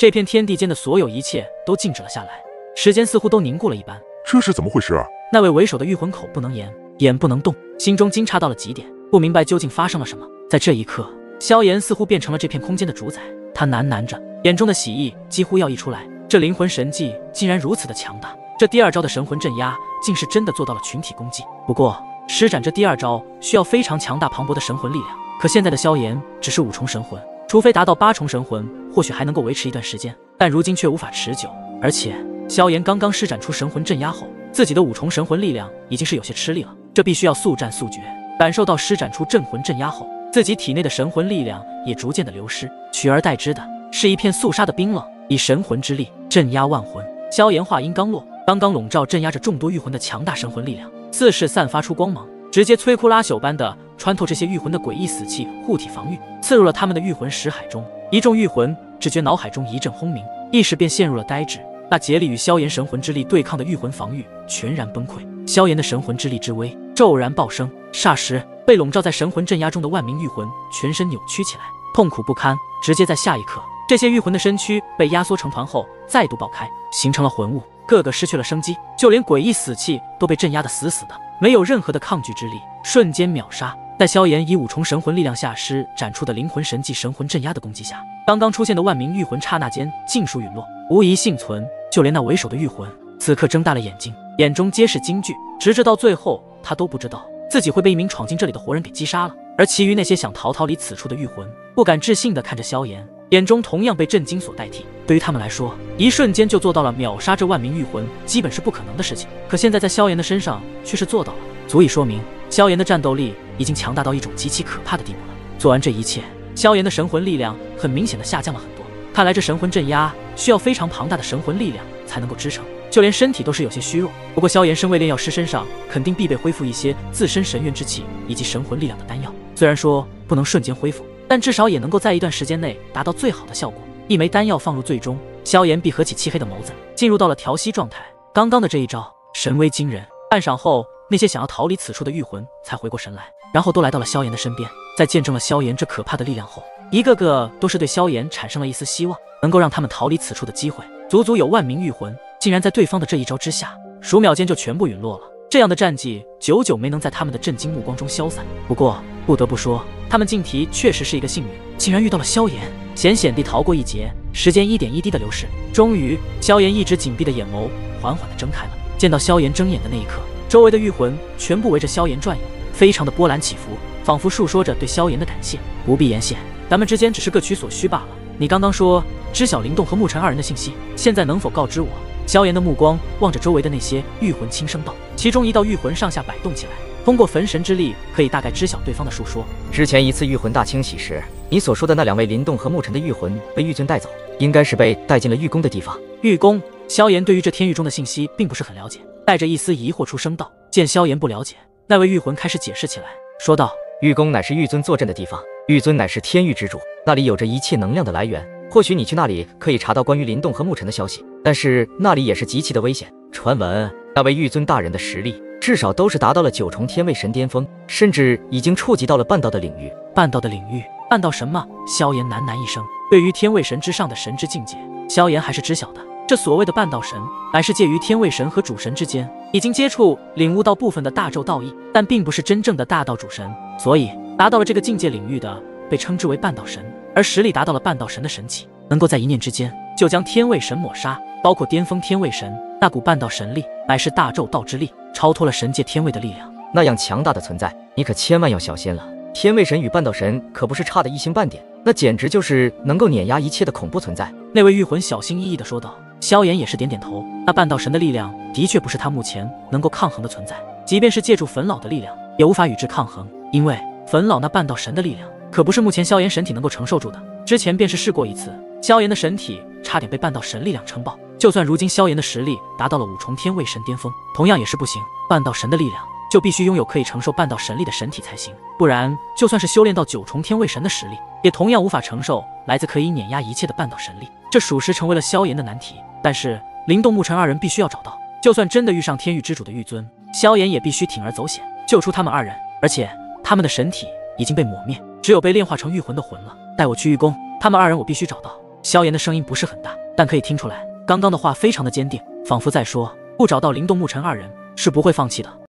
这片天地间的所有一切都静止了下来，时间似乎都凝固了一般。这是怎么回事啊？那位为首的御魂口不能言，眼不能动，心中惊诧到了极点，不明白究竟发生了什么。在这一刻，萧炎似乎变成了这片空间的主宰，他喃喃着，眼中的喜意几乎要溢出来。这灵魂神技竟然如此的强大，这第二招的神魂镇压竟是真的做到了群体攻击。不过施展这第二招需要非常强大磅礴的神魂力量，可现在的萧炎只是5重神魂，除非达到8重神魂，或许还能够维持一段时间，但如今却无法持久。而且萧炎刚刚施展出神魂镇压后，自己的5重神魂力量已经是有些吃力了，这必须要速战速决。感受到施展出镇魂镇压后，自己体内的神魂力量也逐渐的流失，取而代之的是一片肃杀的冰冷，以神魂之力镇压万魂。萧炎话音刚落，刚刚笼罩镇压着众多御魂的强大神魂力量，似是散发出光芒，直接摧枯拉朽般的穿透这些御魂的诡异死气护体防御，刺入了他们的御魂识海中。一众御魂只觉脑海中一阵轰鸣，一时便陷入了呆滞。那竭力与萧炎神魂之力对抗的御魂防御全然崩溃，萧炎的神魂之力之威骤然爆升，霎时被笼罩在神魂镇压中的万名御魂全身扭曲起来，痛苦不堪。直接在下一刻，这些御魂的身躯被压缩成团后再度爆开，形成了魂雾，个个失去了生机，就连诡异死气都被镇压得死死的，没有任何的抗拒之力，瞬间秒杀。在萧炎以5重神魂力量下施展出的灵魂神技神魂镇压的攻击下，刚刚出现的万名御魂刹那间尽数陨落，无一幸存。就连那为首的御魂此刻睁大了眼睛，眼中皆是惊惧，直至到最后他都不知道自己会被一名闯进这里的活人给击杀了。而其余那些想逃离此处的御魂不敢置信地看着萧炎，眼中同样被震惊所代替。对于他们来说，一瞬间就做到了秒杀这万名御魂基本是不可能的事情，可现在在萧炎的身上却是做到了，足以说明萧炎的战斗力已经强大到一种极其可怕的地步了。做完这一切，萧炎的神魂力量很明显的下降了很多，看来这神魂镇压需要非常庞大的神魂力量才能够支撑，就连身体都是有些虚弱。不过萧炎身为炼药师，身上肯定必备恢复一些自身神元之气以及神魂力量的丹药，虽然说不能瞬间恢复，但至少也能够在一段时间内达到最好的效果。一枚丹药放入最中，萧炎闭合起漆黑的眸子，进入到了调息状态。刚刚的这一招神威惊人，半晌后那些想要逃离此处的御魂才回过神来，然后都来到了萧炎的身边。在见证了萧炎这可怕的力量后，一个个都是对萧炎产生了一丝希望，能够让他们逃离此处的机会。足足有万名御魂竟然在对方的这一招之下，数秒间就全部陨落了。这样的战绩久久没能在他们的震惊目光中消散。不过不得不说，他们晋级确实是一个幸运，竟然遇到了萧炎，险险地逃过一劫。时间一点一滴的流逝，终于萧炎一直紧闭的眼眸缓缓地睁开了。见到萧炎睁眼的那一刻，周围的御魂全部围着萧炎转悠，非常的波澜起伏，仿佛述说着对萧炎的感谢。不必言谢，咱们之间只是各取所需罢了。你刚刚说知晓灵动和沐尘2人的信息，现在能否告知我？萧炎的目光望着周围的那些御魂，轻声道。其中一道御魂上下摆动起来，通过焚神之力可以大概知晓对方的述说。之前一次御魂大清洗时，你所说的那2位灵动和沐尘的御魂被玉尊带走，应该是被带进了玉宫的地方。玉宫？萧炎对于这天狱中的信息并不是很了解，带着一丝疑惑出声道。见萧炎不了解，那位御魂开始解释起来，说道：玉宫乃是玉尊坐镇的地方，玉尊乃是天域之主，那里有着一切能量的来源。或许你去那里可以查到关于灵动和沐尘的消息，但是那里也是极其的危险。传闻那位玉尊大人的实力至少都是达到了9重天位神巅峰，甚至已经触及到了半道的领域。半道的领域？半道神吗？萧炎喃喃一声。对于天位神之上的神之境界，萧炎还是知晓的。这所谓的半道神，乃是介于天位神和主神之间，已经接触领悟到部分的大咒道义，但并不是真正的大道主神，所以达到了这个境界领域的被称之为半道神。而实力达到了半道神的神器，能够在一念之间就将天位神抹杀，包括巅峰天位神。那股半道神力乃是大咒道之力，超脱了神界天位的力量。那样强大的存在，你可千万要小心了。天位神与半道神可不是差的一星半点，那简直就是能够碾压一切的恐怖存在。那位御魂小心翼翼地说道。萧炎也是点点头，那半道神的力量的确不是他目前能够抗衡的存在，即便是借助焚老的力量，也无法与之抗衡，因为焚老那半道神的力量可不是目前萧炎神体能够承受住的。之前便是试过一次，萧炎的神体差点被半道神力量撑爆。就算如今萧炎的实力达到了5重天位神巅峰，同样也是不行。半道神的力量就必须拥有可以承受半道神力的神体才行，不然就算是修炼到9重天位神的实力，也同样无法承受来自可以碾压一切的半道神力。这属实成为了萧炎的难题。但是灵动沐尘2人必须要找到，就算真的遇上天域之主的玉尊，萧炎也必须铤而走险救出他们2人，而且他们的神体已经被抹灭，只有被炼化成御魂的魂了。带我去玉宫，他们2人我必须找到。萧炎的声音不是很大，但可以听出来，刚刚的话非常的坚定，仿佛在说，不找到灵动牧尘二人是不会放弃的。